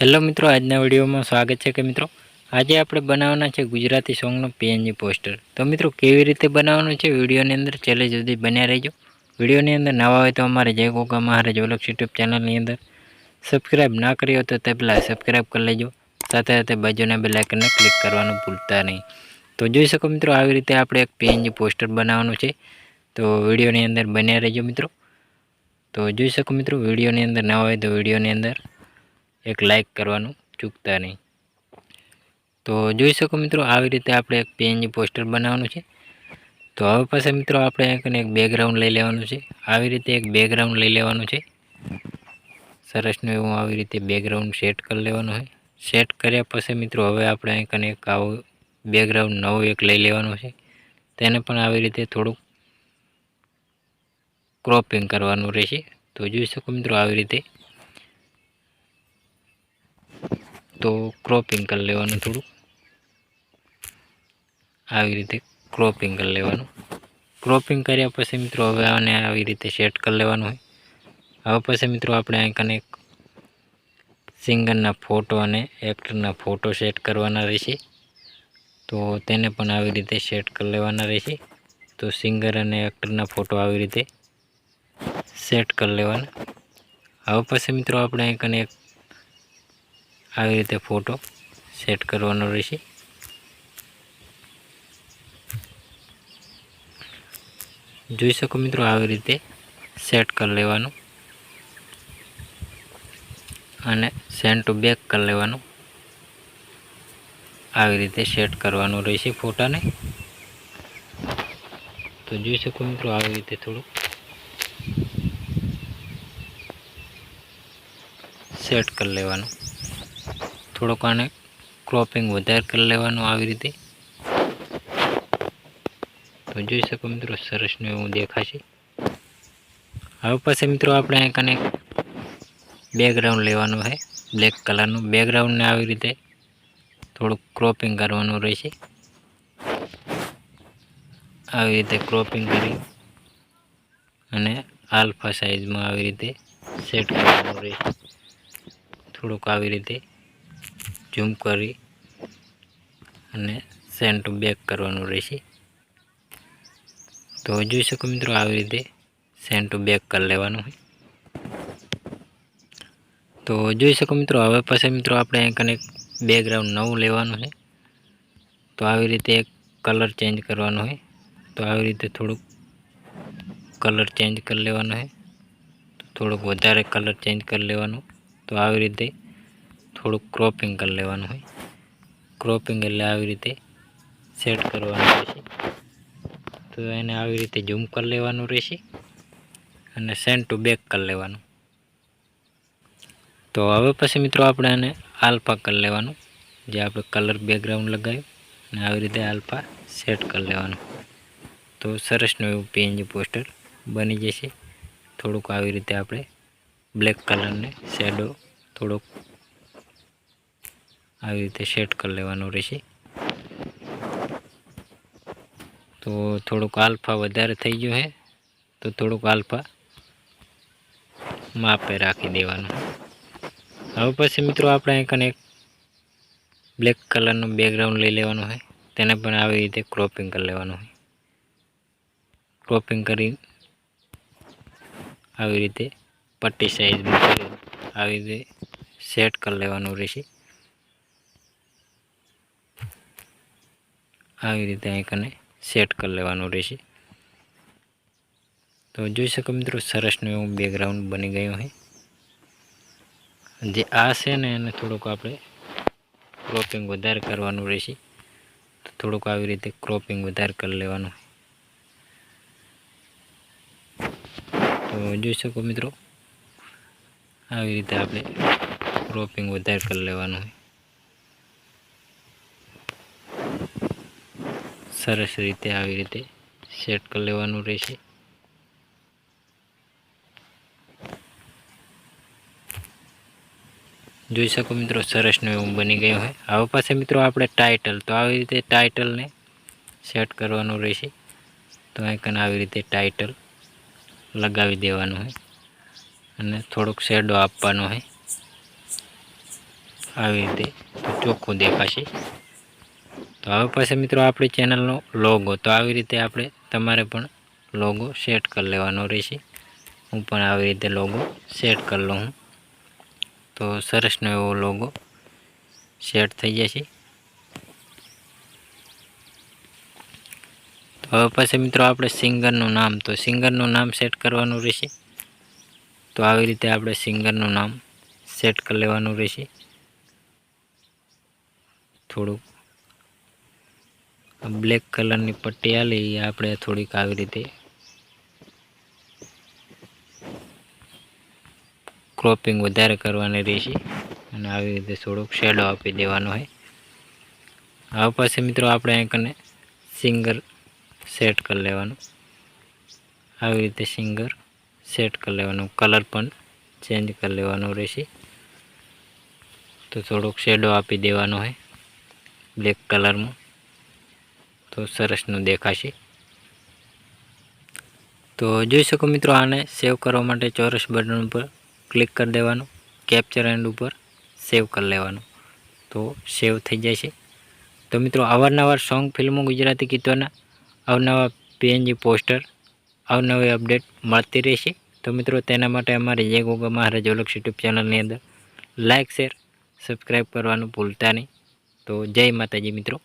Hello મિત્રો, આજના વિડીયોમાં સ્વાગત છે કે મિત્રો આજે આપણે બનાવવાના છે ગુજરાતી સોંગનો પીએનજી પોસ્ટર। તો મિત્રો કેવી રીતે બનાવવાનું છે વિડીયોની અંદર છેલ્લે સુધી બન્યા રહેજો। વિડીયોની અંદર નવા હોય તો અમારે જય ગોગા મહારાજ વ્લોગ્સ યુટ્યુબ ચેનલની અંદર સબસ્ક્રાઇબ ના કરી હોય તો તે પહેલાં સબસ્ક્રાઇબ કરી લેજો, સાથે સાથે બાજુના બેલ આઇકનને ક્લિક કરવાનું ભૂલતા નહીં। તો જોઈ શકો મિત્રો, આવી રીતે આપણે એક પીએનજી પોસ્ટર બનાવવાનું છે, તો વિડીયોની અંદર બન્યા રહેજો મિત્રો। તો જોઈ શકો મિત્રો, વિડીયોની અંદર નવા હોય તો વિડીયોની અંદર એક લાઇક કરવાનું ચૂકતા નહીં। તો જોઈ શકો મિત્રો, આવી રીતે આપણે એક પીએનજી પોસ્ટર બનાવવાનું છે। તો હવે પછી મિત્રો આપણે એક બેકગ્રાઉન્ડ લઈ લેવાનું છે। આવી રીતે એક બેકગ્રાઉન્ડ લઈ લેવાનું છે, સરસનું એવું આવી રીતે બેકગ્રાઉન્ડ સેટ કરી લેવાનું છે। સેટ કર્યા પછી મિત્રો હવે આપણે એક આવું બેકગ્રાઉન્ડ નવું એક લઈ લેવાનું છે, તેને પણ આવી રીતે થોડુંક ક્રોપિંગ કરવાનું રહેશે। તો જોઈ શકો મિત્રો, આવી રીતે તો ક્રોપિંગ કરી લેવાનું, થોડું આવી રીતે ક્રોપિંગ કરી લેવાનું। ક્રોપિંગ કર્યા પછી મિત્રો હવે આને આવી રીતે સેટ કરી લેવાનું હોય। હવે પછી મિત્રો આપણે એક સિંગરના ફોટો અને એક્ટરના ફોટો સેટ કરવાના રહેશે, તો તેને પણ આવી રીતે સેટ કરી લેવાના રહેશે। તો સિંગર અને એક્ટરના ફોટો આવી રીતે સેટ કરી લેવાના। હવે પછી મિત્રો આપણે એક આવી રીતે ફોટો સેટ કરવાનો રહેશે। જોઈ શકો મિત્રો, આવી રીતે સેટ કરી લેવાનું અને સેન્ડ ટુ બેક કરી લેવાનું। આવી રીતે સેટ કરવાનું રહેશે ફોટાને। તો જોઈ શકો મિત્રો, આવી રીતે થોડું સેટ કરી લેવાનું, થોડુંક આને ક્રોપિંગ વધારે કરી લેવાનું આવી રીતે। તો જોઈ શકો મિત્રો, સરસનું એવું દેખાશે। હવે પછી મિત્રો આપણે એક બેકગ્રાઉન્ડ લેવાનું છે, બ્લેક કલરનું બેકગ્રાઉન્ડને આવી રીતે થોડુંક ક્રોપિંગ કરવાનું રહેશે। આવી રીતે ક્રોપિંગ કરી અને આલ્ફા સાઇઝમાં આવી રીતે સેટ કરવાનું રહેશે। થોડુંક આવી રીતે ઝૂમ કરી અને સેન્ડ ટુ બેક કરવાનું રહેશે। તો જોઈ શકો મિત્રો, આવી રીતે સેન્ડ ટુ બેક કરી લેવાનું હોય। તો જોઈ શકો મિત્રો, હવે પછી મિત્રો આપણે એક બેકગ્રાઉન્ડ નવું લેવાનું છે, તો આવી રીતે એક કલર ચેન્જ કરવાનો હોય। તો આવી રીતે થોડુંક કલર ચેન્જ કરી લેવાનો છે, થોડુંક વધારે કલર ચેન્જ કરી લેવાનું। તો આવી રીતે થોડુંક ક્રોપિંગ કરી લેવાનું હોય। ક્રોપિંગ એટલે આવી રીતે સેટ કરવાનું રહેશે। તો એને આવી રીતે ઝૂમ કરી લેવાનું રહેશે અને સેન્ડ ટુ બેક કરી લેવાનું। તો હવે પછી મિત્રો આપણે આને આલ્ફા કરી લેવાનું, જે આપણે કલર બેકગ્રાઉન્ડ લગાવ્યું અને આવી રીતે આલ્ફા સેટ કરી લેવાનું। તો સરસનું એવું પીએનજી પોસ્ટર બની જશે। થોડુંક આવી રીતે આપણે બ્લેક કલરને શેડો થોડોક આવી રીતે સેટ કરી લેવાનું રહેશે। તો થોડુંક આલ્ફા વધારે થઈ ગયું છે, તો થોડુંક આલ્ફા માપે રાખી દેવાનું। હવે પછી મિત્રો આપણે એક બ્લેક કલરનું બેકગ્રાઉન્ડ લઈ લેવાનું હોય, તેને પણ આવી રીતે ક્રોપિંગ કરી લેવાનું હોય। ક્રોપિંગ કરી આવી રીતે પટ્ટી સાઈઝમાં કરી આવી રીતે સેટ કરી લેવાનું રહેશે। આવી રીતે આને સેટ કરી લેવાનું રહેશે। તો જોઈ શકો મિત્રો, સરસનું એવું બેકગ્રાઉન્ડ બની ગયું છે। જે આ છે ને એને થોડુંક આપણે ક્રોપિંગ વધારે કરવાનું રહેશે, તો થોડુંક આવી રીતે ક્રોપિંગ વધારે કરી લેવાનું। તો જોઈ શકો મિત્રો, આવી રીતે આપણે ક્રોપિંગ વધારે કરી લેવાનું હોય, સરસ રીતે આવી રીતે સેટ કરી લેવાનું રહેશે। જોઈ શકો મિત્રો, સરસનું એવું બની ગયું હોય। હવે પછી મિત્રો આપણે ટાઇટલ, તો આવી રીતે ટાઇટલને સેટ કરવાનું રહેશે। તો આવી રીતે ટાઇટલ લગાવી દેવાનું હોય અને થોડુંક શેડો આપવાનો હોય। આવી રીતે ચોખ્ખું દેખાશે. તો હવે પછી મિત્રો આપણી ચેનલનો લોગો, તો આવી રીતે આપણે તમારે પણ લોગો સેટ કરી લેવાનો રહેશે. હું પણ આવી રીતે લોગો સેટ કરી લઉં. તો સરસનો એવો લોગો સેટ થઈ જશે. તો હવે પછી મિત્રો આપણે સિંગરનું નામ, તો સિંગરનું નામ સેટ કરવાનું રહેશે. તો આવી રીતે આપણે સિંગરનું નામ સેટ કરી લેવાનું રહેશે. થોડુંક બ્લેક કલરની પટ્ટી આલી આપણે થોડીક આવી રીતે ક્રોપિંગ વધારે કરવાની રહેશે અને આવી રીતે થોડોક શેડો આપી દેવાનો હોય. હવે પછી મિત્રો આપણે અહીં સિંગર સેટ કરી લેવાનું. આવી રીતે સિંગર સેટ કરી લેવાનું. કલર પણ ચેન્જ કરી લેવાનો રહેશે. તો થોડોક શેડો આપી દેવાનો હોય બ્લેક કલરમાં, તો સરસનું દેખાશે. તો જોઈ શકો મિત્રો, આને સેવ કરવા માટે ચોરસ બટન ઉપર ક્લિક કરી દેવાનું, કેપ્ચર એન્ડ ઉપર સેવ કરી લેવાનું. તો સેવ થઈ જશે. તો મિત્રો અવારનવાર સોંગ, ફિલ્મો, ગુજરાતી ગીતોના અવનવા PNG પોસ્ટર, અવનવી અપડેટ મળતી રહેશે. તો મિત્રો તેના માટે અમારી જય ગોગા મહારાજ વ્લોગ્સ યુટ્યુબ ચેનલની અંદર લાઇક, શેર, સબસ્ક્રાઈબ કરવાનું ભૂલતા નહીં. તો જય માતાજી મિત્રો.